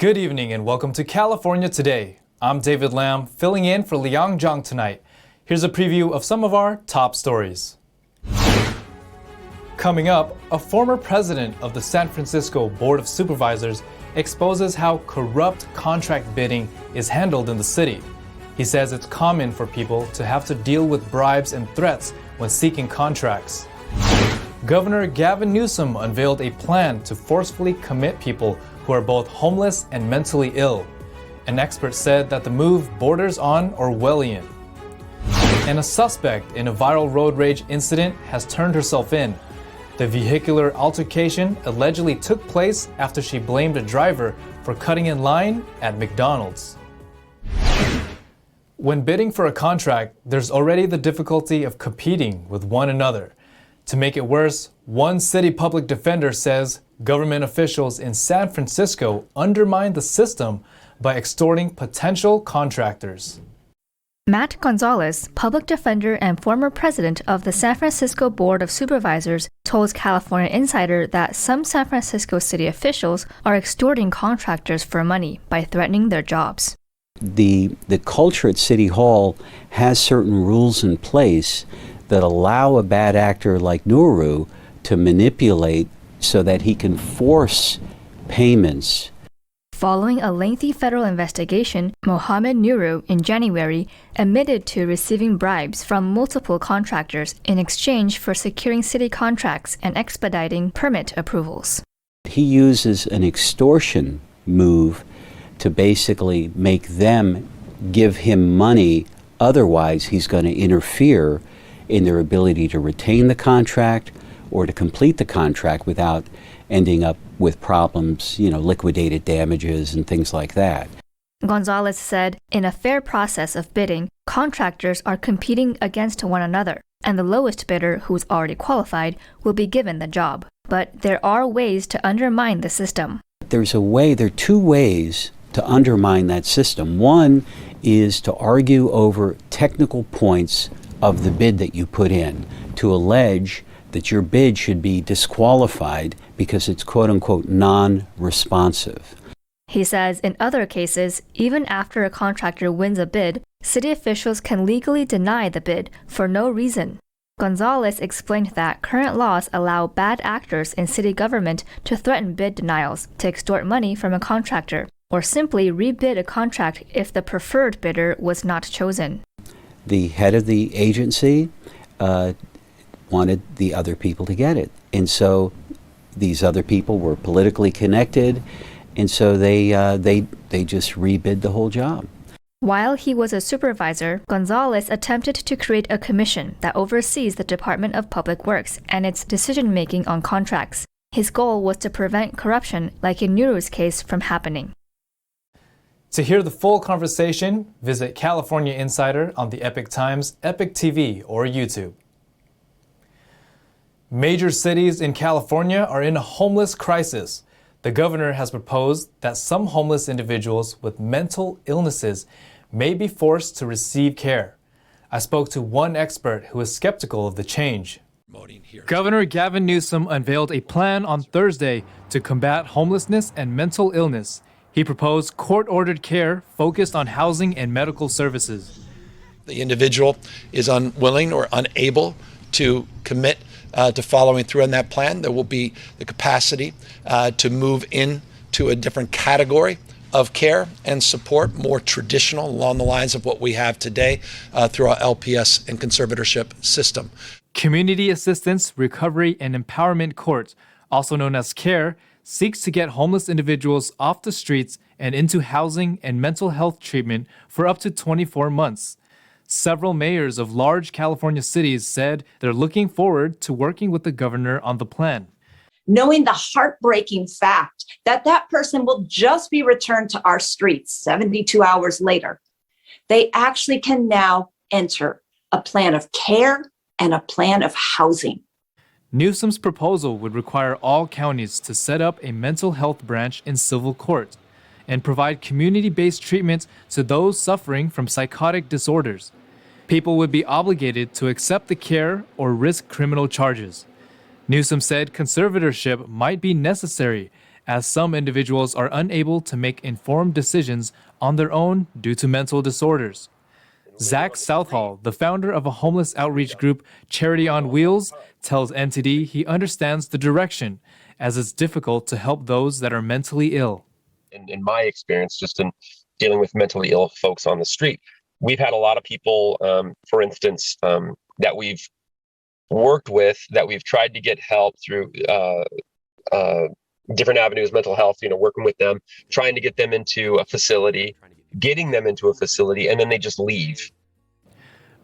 Good evening and welcome to California Today. I'm David Lam, filling in for Liang Zhang tonight. Here's a preview of some of our top stories. Coming up, a former president of the San Francisco Board of Supervisors exposes how corrupt contract bidding is handled in the city. He says it's common for people to have to deal with bribes and threats when seeking contracts. Governor Gavin Newsom unveiled a plan to forcefully commit people who are both homeless and mentally ill. An expert said that the move borders on Orwellian. And a suspect in a viral road rage incident has turned herself in. The vehicular altercation allegedly took place after she blamed a driver for cutting in line at McDonald's. When bidding for a contract, there's already the difficulty of competing with one another. To make it worse, one city public defender says government officials in San Francisco undermine the system by extorting potential contractors. Matt Gonzalez, public defender and former president of the San Francisco Board of Supervisors, told California Insider that some San Francisco city officials are extorting contractors for money by threatening their jobs. The culture at City Hall has certain rules in place that allow a bad actor like Nuru to manipulate so that he can force payments. Following a lengthy federal investigation, Mohammed Nuru in January admitted to receiving bribes from multiple contractors in exchange for securing city contracts and expediting permit approvals. He uses an extortion move to basically make them give him money, otherwise he's going to interfere in their ability to retain the contract or to complete the contract without ending up with problems, liquidated damages and things like that. Gonzalez said, in a fair process of bidding, contractors are competing against one another, and the lowest bidder, who's already qualified, will be given the job. But there are ways to undermine the system. There are two ways to undermine that system. One is to argue over technical points of the bid that you put in, to allege that your bid should be disqualified because it's quote-unquote non-responsive. He says in other cases, even after a contractor wins a bid, city officials can legally deny the bid for no reason. Gonzalez explained that current laws allow bad actors in city government to threaten bid denials to extort money from a contractor, or simply rebid a contract if the preferred bidder was not chosen. The head of the agency wanted the other people to get it. And so these other people were politically connected, and so they just rebid the whole job. While he was a supervisor, Gonzalez attempted to create a commission that oversees the Department of Public Works and its decision-making on contracts. His goal was to prevent corruption, like in Nuru's case, from happening. To hear the full conversation, visit California Insider on the Epic Times, Epic TV, or YouTube. Major cities in California are in a homeless crisis. The governor has proposed that some homeless individuals with mental illnesses may be forced to receive care. I spoke to one expert who is skeptical of the change. Governor Gavin Newsom unveiled a plan on Thursday to combat homelessness and mental illness. He proposed court-ordered care focused on housing and medical services. The individual is unwilling or unable to commit to following through on that plan. There will be the capacity to move into a different category of care and support, more traditional along the lines of what we have today through our LPS and conservatorship system. Community Assistance, Recovery, and Empowerment Court, also known as CARE, seeks to get homeless individuals off the streets and into housing and mental health treatment for up to 24 months. Several mayors of large California cities said they're looking forward to working with the governor on the plan. Knowing the heartbreaking fact that that person will just be returned to our streets 72 hours later, they actually can now enter a plan of care and a plan of housing. Newsom's proposal would require all counties to set up a mental health branch in civil court and provide community-based treatment to those suffering from psychotic disorders. People would be obligated to accept the care or risk criminal charges. Newsom said conservatorship might be necessary as some individuals are unable to make informed decisions on their own due to mental disorders. Zach Southall, the founder of a homeless outreach group, Charity on Wheels, tells NTD he understands the direction, as it's difficult to help those that are mentally ill. In my experience, just in dealing with mentally ill folks on the street, we've had a lot of people, for instance, that we've worked with, that we've tried to get help through different avenues, mental health, working with them, trying to get them into a facility, getting them into a facility, and then they just leave.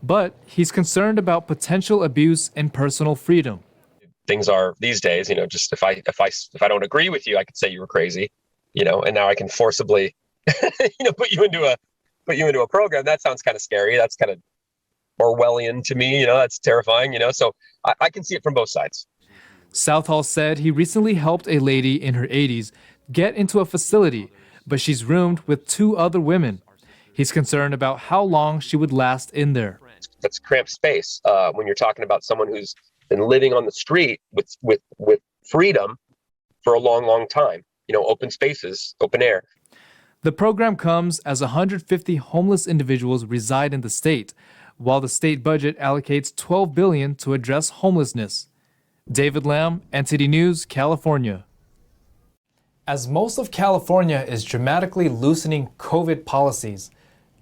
But he's concerned about potential abuse and personal freedom. Things are these days, just if I don't agree with you, I could say you were crazy, and now I can forcibly, put you into a program. That sounds kind of scary. That's kind of Orwellian to me. That's terrifying. So I can see it from both sides. Southall said he recently helped a lady in her 80s get into a facility, but she's roomed with 2 other women. He's concerned about how long she would last in there. That's cramped space when you're talking about someone who's been living on the street with freedom for a long, long time. Open spaces, open air. The program comes as 150 homeless individuals reside in the state, while the state budget allocates $12 billion to address homelessness. David Lamb, NTD News, California. As most of California is dramatically loosening COVID policies,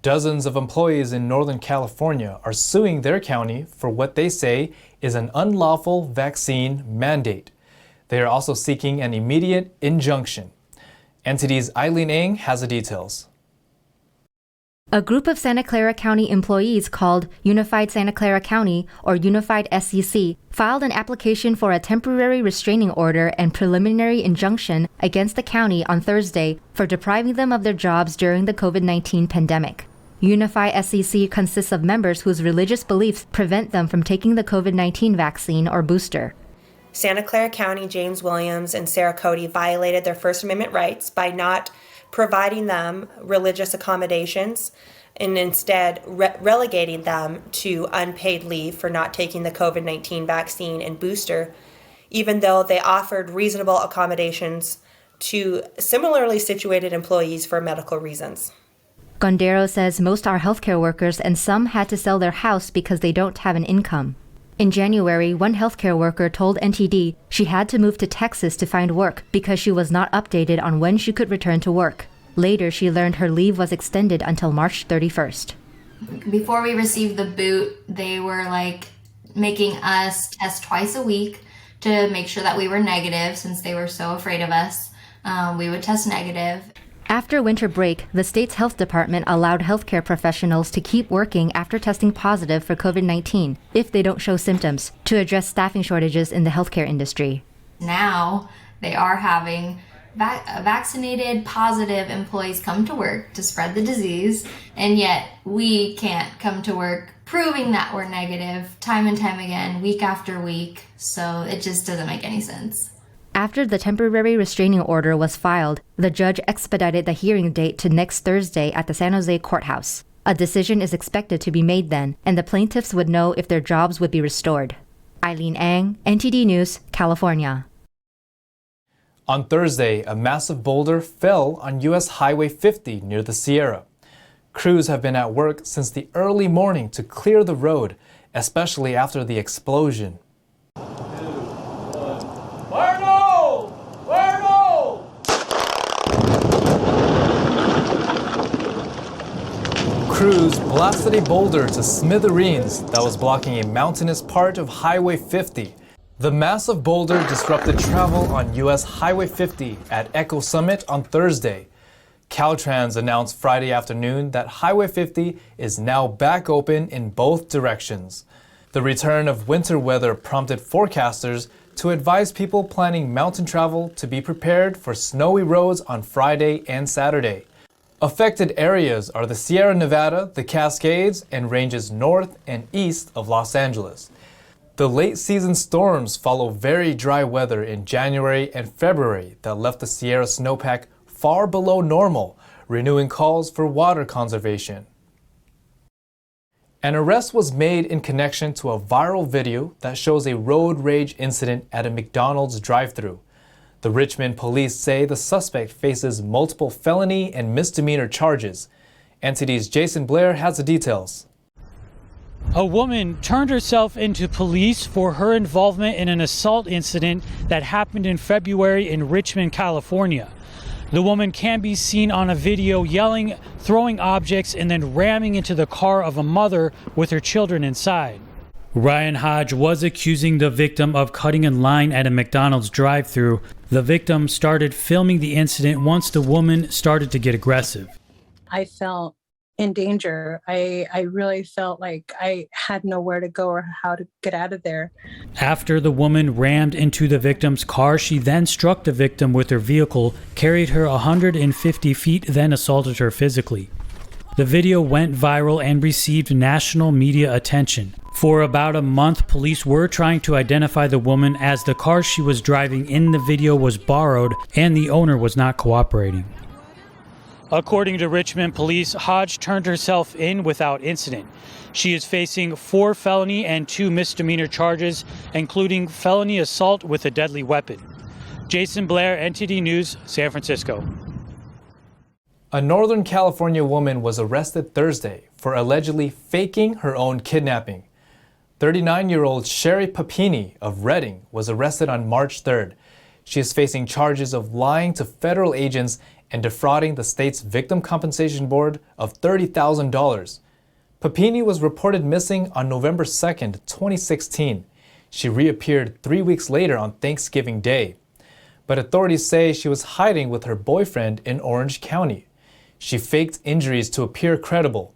dozens of employees in Northern California are suing their county for what they say is an unlawful vaccine mandate. They are also seeking an immediate injunction. NTD's Eileen Ng has the details. A group of Santa Clara County employees called Unified Santa Clara County, or Unified SCC, filed an application for a temporary restraining order and preliminary injunction against the county on Thursday for depriving them of their jobs during the COVID-19 pandemic. Unify SCC consists of members whose religious beliefs prevent them from taking the COVID-19 vaccine or booster. Santa Clara County, James Williams, and Sarah Cody violated their First Amendment rights by not providing them religious accommodations and instead relegating them to unpaid leave for not taking the COVID-19 vaccine and booster, even though they offered reasonable accommodations to similarly situated employees for medical reasons. Gondero says most are healthcare workers and some had to sell their house because they don't have an income. In January, one healthcare worker told NTD she had to move to Texas to find work because she was not updated on when she could return to work. Later, she learned her leave was extended until March 31st. Before we received the boot, they were making us test twice a week to make sure that we were negative since they were so afraid of us. We would test negative. After winter break, the state's health department allowed healthcare professionals to keep working after testing positive for COVID-19 if they don't show symptoms to address staffing shortages in the healthcare industry. Now they are having vaccinated positive employees come to work to spread the disease, and yet we can't come to work proving that we're negative time and time again, week after week. So it just doesn't make any sense. After the temporary restraining order was filed, the judge expedited the hearing date to next Thursday at the San Jose courthouse. A decision is expected to be made then, and the plaintiffs would know if their jobs would be restored. Eileen Ng, NTD News, California. On Thursday, a massive boulder fell on U.S. Highway 50 near the Sierra. Crews have been at work since the early morning to clear the road, especially after the explosion. Crews blasted a boulder to smithereens that was blocking a mountainous part of Highway 50. The massive boulder disrupted travel on U.S. Highway 50 at Echo Summit on Thursday. Caltrans announced Friday afternoon that Highway 50 is now back open in both directions. The return of winter weather prompted forecasters to advise people planning mountain travel to be prepared for snowy roads on Friday and Saturday. Affected areas are the Sierra Nevada, the Cascades, and ranges north and east of Los Angeles. The late season storms follow very dry weather in January and February that left the Sierra snowpack far below normal, renewing calls for water conservation. An arrest was made in connection to a viral video that shows a road rage incident at a McDonald's drive-thru. The Richmond police say the suspect faces multiple felony and misdemeanor charges. NTD's Jason Blair has the details. A woman turned herself into police for her involvement in an assault incident that happened in February in Richmond, California. The woman can be seen on a video yelling, throwing objects, and then ramming into the car of a mother with her children inside. Ryan Hodge was accusing the victim of cutting in line at a McDonald's drive-thru. The victim started filming the incident once the woman started to get aggressive. I felt in danger. I really felt like I had nowhere to go or how to get out of there. After the woman rammed into the victim's car, she then struck the victim with her vehicle, carried her 150 feet, then assaulted her physically. The video went viral and received national media attention. For about a month, police were trying to identify the woman as the car she was driving in the video was borrowed and the owner was not cooperating. According to Richmond police, Hodge turned herself in without incident. She is facing 4 felony and 2 misdemeanor charges, including felony assault with a deadly weapon. Jason Blair, NTD News, San Francisco. A Northern California woman was arrested Thursday for allegedly faking her own kidnapping. 39-year-old Sherry Papini of Redding was arrested on March 3rd. She is facing charges of lying to federal agents and defrauding the state's Victim Compensation Board of $30,000. Papini was reported missing on November 2nd, 2016. She reappeared 3 weeks later on Thanksgiving Day. But authorities say she was hiding with her boyfriend in Orange County. She faked injuries to appear credible.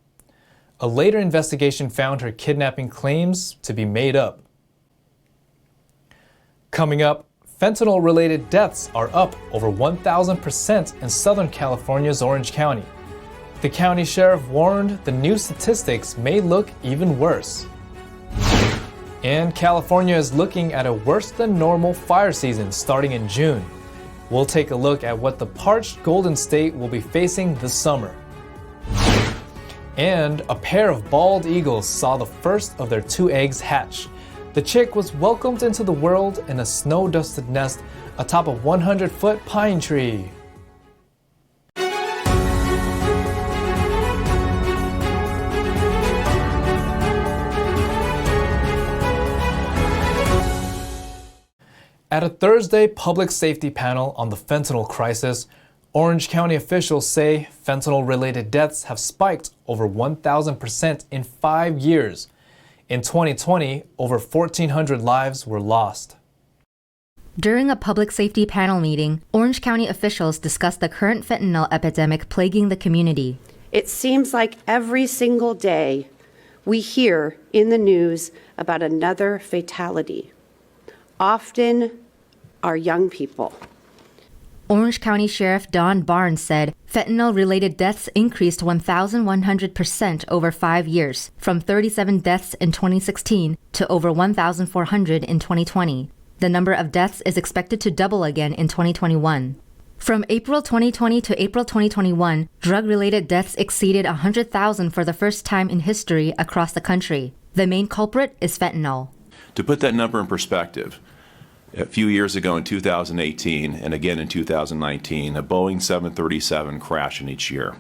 A later investigation found her kidnapping claims to be made up. Coming up, fentanyl-related deaths are up over 1,000% in Southern California's Orange County. The county sheriff warned the new statistics may look even worse. And California is looking at a worse-than-normal fire season starting in June. We'll take a look at what the parched Golden State will be facing this summer. And a pair of bald eagles saw the first of their 2 eggs hatch. The chick was welcomed into the world in a snow-dusted nest atop a 100-foot pine tree. At a Thursday public safety panel on the fentanyl crisis, Orange County officials say fentanyl-related deaths have spiked over 1,000% in 5 years. In 2020, over 1,400 lives were lost. During a public safety panel meeting, Orange County officials discussed the current fentanyl epidemic plaguing the community. It seems like every single day we hear in the news about another fatality. Often are young people. Orange County Sheriff Don Barnes said fentanyl-related deaths increased 1,100% over 5 years, from 37 deaths in 2016 to over 1,400 in 2020. The number of deaths is expected to double again in 2021. From April 2020 to April 2021, drug-related deaths exceeded 100,000 for the first time in history across the country. The main culprit is fentanyl. To put that number in perspective, a few years ago in 2018 and again in 2019, a Boeing 737 crashed in each year.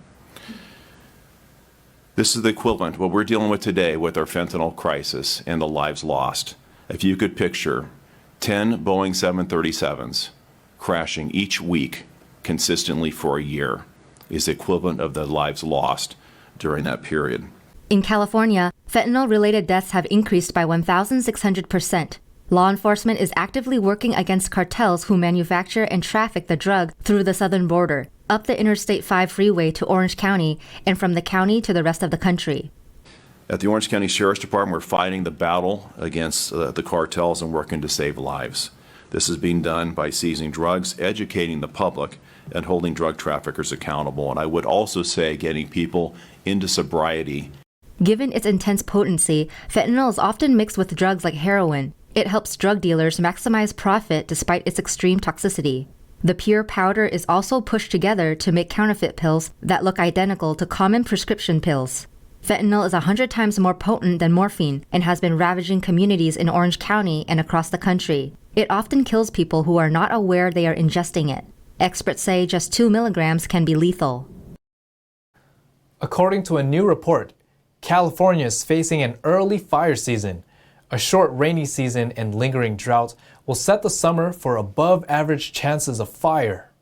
This is the equivalent of what we're dealing with today with our fentanyl crisis and the lives lost. If you could picture 10 Boeing 737s crashing each week consistently for a year is the equivalent of the lives lost during that period. In California, fentanyl-related deaths have increased by 1,600%. Law enforcement is actively working against cartels who manufacture and traffic the drug through the southern border, up the Interstate 5 freeway to Orange County, and from the county to the rest of the country. At the Orange County Sheriff's Department, we're fighting the battle against the cartels and working to save lives. This is being done by seizing drugs, educating the public, and holding drug traffickers accountable. And I would also say getting people into sobriety. Given its intense potency, fentanyl is often mixed with drugs like heroin. It helps drug dealers maximize profit despite its extreme toxicity. The pure powder is also pushed together to make counterfeit pills that look identical to common prescription pills. Fentanyl is 100 times more potent than morphine and has been ravaging communities in Orange County and across the country. It often kills people who are not aware they are ingesting it. Experts say just 2 milligrams can be lethal. According to a new report, California is facing an early fire season. A short rainy season and lingering drought will set the summer for above-average chances of fire.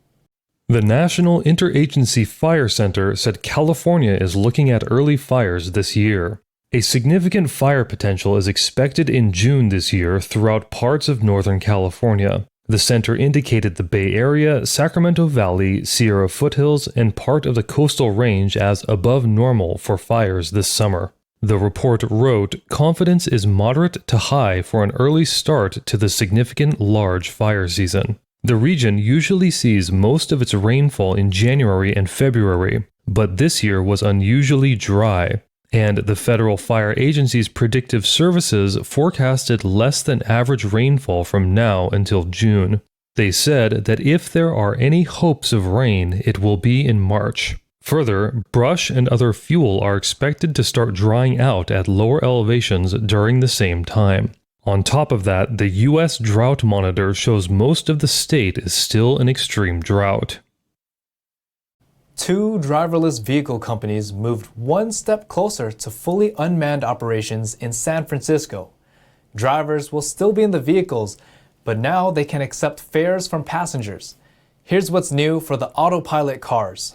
The National Interagency Fire Center said California is looking at early fires this year. A significant fire potential is expected in June this year throughout parts of Northern California. The center indicated the Bay Area, Sacramento Valley, Sierra Foothills, and part of the coastal range as above normal for fires this summer. The report wrote, "Confidence is moderate to high for an early start to the significant large fire season." The region usually sees most of its rainfall in January and February, but this year was unusually dry, and the Federal Fire Agency's predictive services forecasted less than average rainfall from now until June. They said that if there are any hopes of rain, it will be in March. Further, brush and other fuel are expected to start drying out at lower elevations during the same time. On top of that, the U.S. Drought Monitor shows most of the state is still in extreme drought. 2 driverless vehicle companies moved one step closer to fully unmanned operations in San Francisco. Drivers will still be in the vehicles, but now they can accept fares from passengers. Here's what's new for the autopilot cars.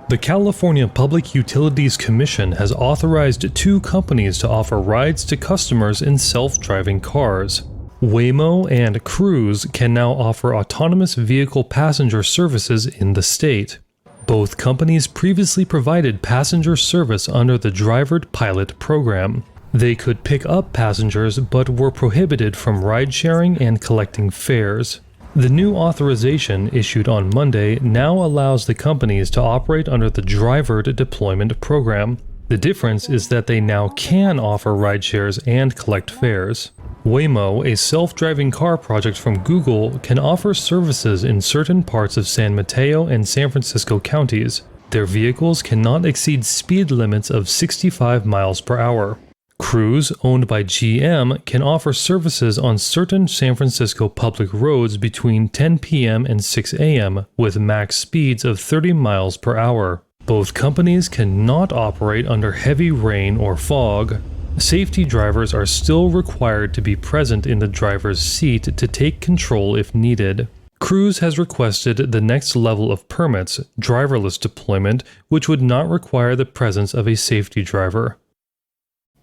The California Public Utilities Commission has authorized 2 companies to offer rides to customers in self-driving cars. Waymo and Cruise can now offer autonomous vehicle passenger services in the state. Both companies previously provided passenger service under the Drivered Pilot program. They could pick up passengers but were prohibited from ride-sharing and collecting fares. The new authorization, issued on Monday, now allows the companies to operate under the Drivered Deployment program. The difference is that they now can offer ride shares and collect fares. Waymo, a self-driving car project from Google, can offer services in certain parts of San Mateo and San Francisco counties. Their vehicles cannot exceed speed limits of 65 miles per hour. Cruise, owned by GM, can offer services on certain San Francisco public roads between 10 p.m. and 6 a.m. with max speeds of 30 miles per hour. Both companies cannot operate under heavy rain or fog. Safety drivers are still required to be present in the driver's seat to take control if needed. Cruise has requested the next level of permits, driverless deployment, which would not require the presence of a safety driver.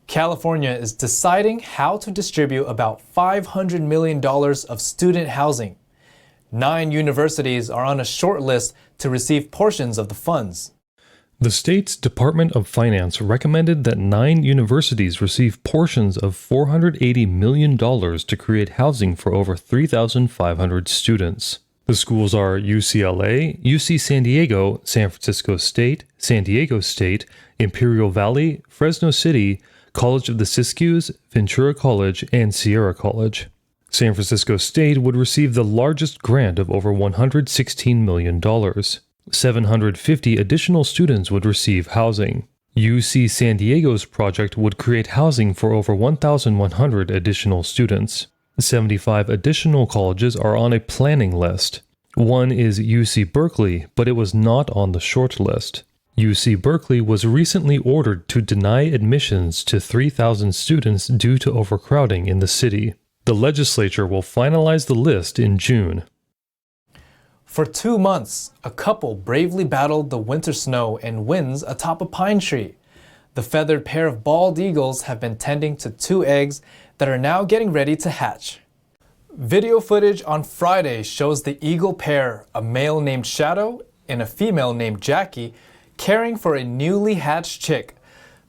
California is deciding how to distribute about $500 million of student housing. 9 universities are on a short list to receive portions of the funds. The state's Department of Finance recommended that 9 universities receive portions of $480 million to create housing for over 3,500 students. The schools are UCLA, UC San Diego, San Francisco State, San Diego State, Imperial Valley, Fresno City, College of the Siskiyous, Ventura College, and Sierra College. San Francisco State would receive the largest grant of over $116 million. 750 additional students would receive housing. UC San Diego's project would create housing for over 1,100 additional students. 75 additional colleges are on a planning list. One is UC Berkeley, but it was not on the short list. UC Berkeley was recently ordered to deny admissions to 3,000 students due to overcrowding in the city. The legislature will finalize the list in June. For 2 months, a couple bravely battled the winter snow and winds atop a pine tree. The feathered pair of bald eagles have been tending to 2 eggs that are now getting ready to hatch. Video footage on Friday shows the eagle pair, a male named Shadow and a female named Jackie, caring for a newly hatched chick.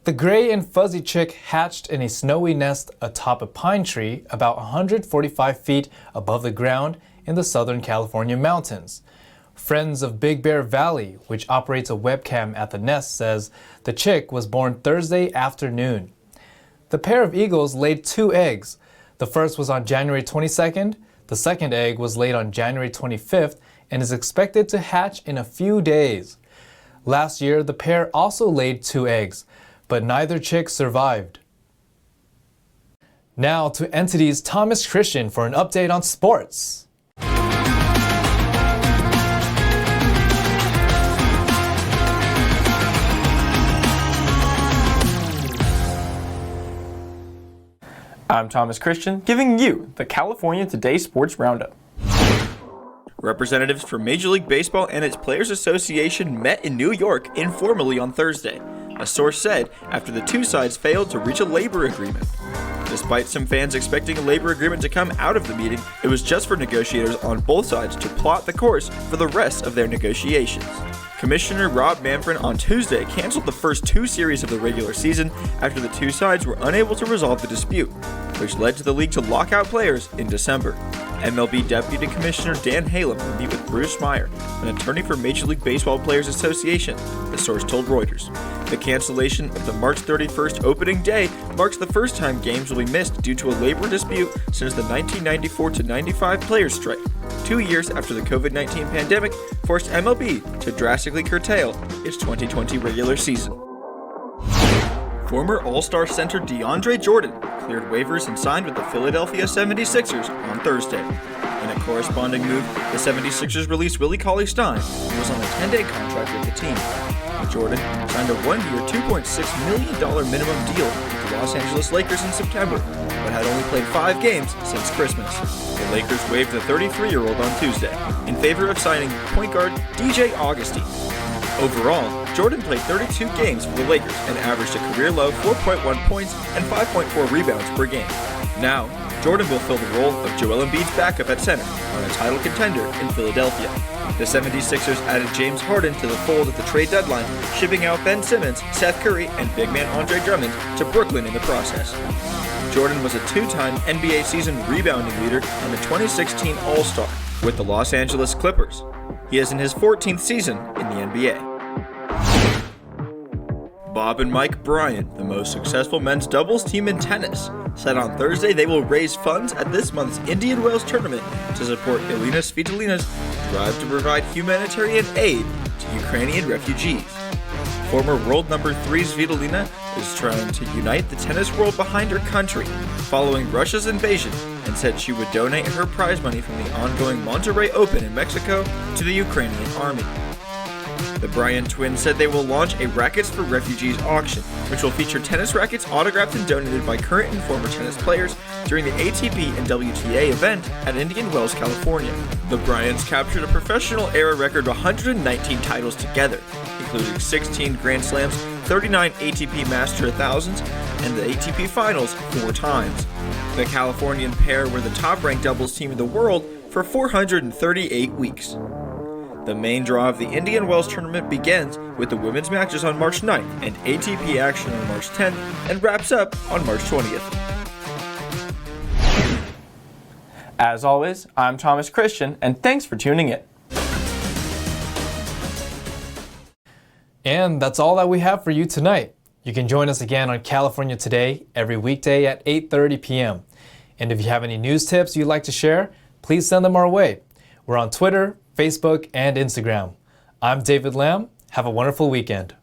The gray and fuzzy chick hatched in a snowy nest atop a pine tree about 145 feet above the ground in the Southern California mountains. Friends of Big Bear Valley, which operates a webcam at the nest, says the chick was born Thursday afternoon. The pair of eagles laid 2 eggs. The first was on January 22nd, the second egg was laid on January 25th and is expected to hatch in a few days. Last year, the pair also laid 2 eggs, but neither chick survived. Now to Entity's Thomas Christian for an update on sports. I'm Thomas Christian, giving you the California Today Sports Roundup. Representatives from Major League Baseball and its Players Association met in New York informally on Thursday, a source said after the two sides failed to reach a labor agreement. Despite some fans expecting a labor agreement to come out of the meeting, it was just for negotiators on both sides to plot the course for the rest of their negotiations. Commissioner Rob Manfred on Tuesday canceled the first two series of the regular season after the two sides were unable to resolve the dispute, which led to the league to lock out players in December. MLB Deputy Commissioner Dan Halem will meet with Bruce Meyer, an attorney for Major League Baseball Players Association, the source told Reuters. The cancellation of the March 31st opening day marks the first time games will be missed due to a labor dispute since the 1994-95 players' strike, 2 years after the COVID-19 pandemic forced MLB to drastically curtail its 2020 regular season. Former All-Star center DeAndre Jordan cleared waivers and signed with the Philadelphia 76ers on Thursday. In a corresponding move, the 76ers released Willie Cauley-Stein, who was on a 10-day contract with the team. Jordan signed a one-year, $2.6 million minimum deal with the Los Angeles Lakers in September, but had only played 5 games since Christmas. The Lakers waived the 33-year-old on Tuesday in favor of signing point guard DJ Augustine. Overall, Jordan played 32 games for the Lakers and averaged a career-low 4.1 points and 5.4 rebounds per game. Now, Jordan will fill the role of Joel Embiid's backup at center on a title contender in Philadelphia. The 76ers added James Harden to the fold at the trade deadline, shipping out Ben Simmons, Seth Curry, and big man Andre Drummond to Brooklyn in the process. Jordan was a 2-time NBA season rebounding leader and a 2016 All-Star with the Los Angeles Clippers. He is in his 14th season in the NBA. Bob and Mike Bryan, the most successful men's doubles team in tennis, said on Thursday they will raise funds at this month's Indian Wells tournament to support Elina Svitolina's drive to provide humanitarian aid to Ukrainian refugees. Former world number 3 Svitolina is trying to unite the tennis world behind her country following Russia's invasion and said she would donate her prize money from the ongoing Monterrey Open in Mexico to the Ukrainian army. The Bryan twins said they will launch a Rackets for Refugees auction, which will feature tennis rackets autographed and donated by current and former tennis players during the ATP and WTA event at Indian Wells, California. The Bryans captured a professional-era record 119 titles together, including 16 Grand Slams, 39 ATP Master 1000s, and the ATP Finals 4 times. The Californian pair were the top-ranked doubles team in the world for 438 weeks. The main draw of the Indian Wells tournament begins with the women's matches on March 9th and ATP action on March 10th and wraps up on March 20th. As always, I'm Thomas Christian, and thanks for tuning in. And that's all that we have for you tonight. You can join us again on California Today every weekday at 8:30 p.m. And if you have any news tips you'd like to share, please send them our way. We're on Twitter, Facebook, and Instagram. I'm David Lamb. Have a wonderful weekend.